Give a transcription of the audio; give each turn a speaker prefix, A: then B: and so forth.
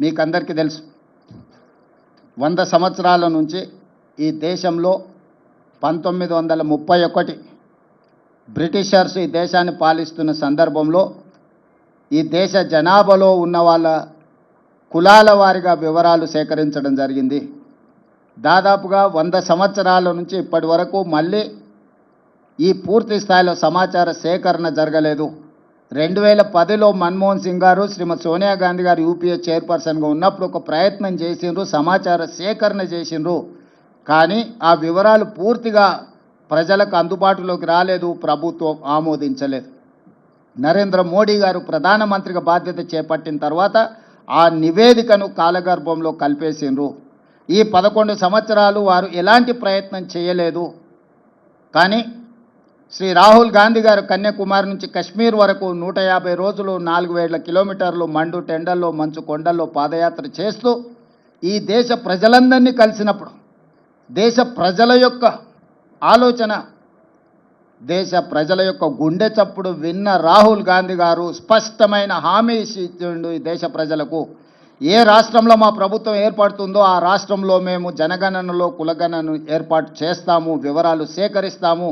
A: మీకందరికీ తెలుసు 100 సంవత్సరాల నుంచి ఈ దేశంలో 1931 బ్రిటిషర్స్ ఈ దేశాన్ని పాలిస్తున్న సందర్భంలో ఈ దేశ జనాభాలో ఉన్న వాళ్ళ కులాల వారీగా వివరాలు సేకరించడం జరిగింది. దాదాపుగా 100 సంవత్సరాల నుంచి ఇప్పటి వరకు మళ్ళీ ఈ పూర్తి స్థాయిలో సమాచార సేకరణ జరగలేదు. 2010లో మన్మోహన్ సింగ్ గారు శ్రీమతి సోనియా గాంధీ గారు యూపీఏ చైర్పర్సన్గా ఉన్నప్పుడు ఒక ప్రయత్నం చేసిండ్రు, సమాచార సేకరణ చేసిండ్రు. కానీ ఆ వివరాలు పూర్తిగా ప్రజలకు అందుబాటులోకి రాలేదు, ప్రభుత్వం ఆమోదించలేదు. నరేంద్ర మోడీ గారు ప్రధానమంత్రిగా బాధ్యత చేపట్టిన తర్వాత ఆ నివేదికను కాలగర్భంలో కలిపేసిండ్రు. ఈ 11 సంవత్సరాలు వారు ఎలాంటి ప్రయత్నం చేయలేదు. కానీ శ్రీ రాహుల్ గాంధీ గారు కన్యాకుమారి నుంచి కశ్మీర్ వరకు 150 రోజులు 4000 కిలోమీటర్లు మండు టెండల్లో మంచు కొండల్లో పాదయాత్ర చేస్తూ ఈ దేశ ప్రజలందరినీ కలిసినప్పుడు దేశ ప్రజల యొక్క ఆలోచన, దేశ ప్రజల యొక్క గుండె చప్పుడు విన్న రాహుల్ గాంధీ గారు స్పష్టమైన హామీ ఇచ్చిండు ఈ దేశ ప్రజలకు. ఏ రాష్ట్రంలో మా ప్రభుత్వం ఏర్పడుతుందో ఆ రాష్ట్రంలో మేము జనగణనలో కులగణను ఏర్పాటు చేస్తాము, వివరాలు సేకరిస్తాము.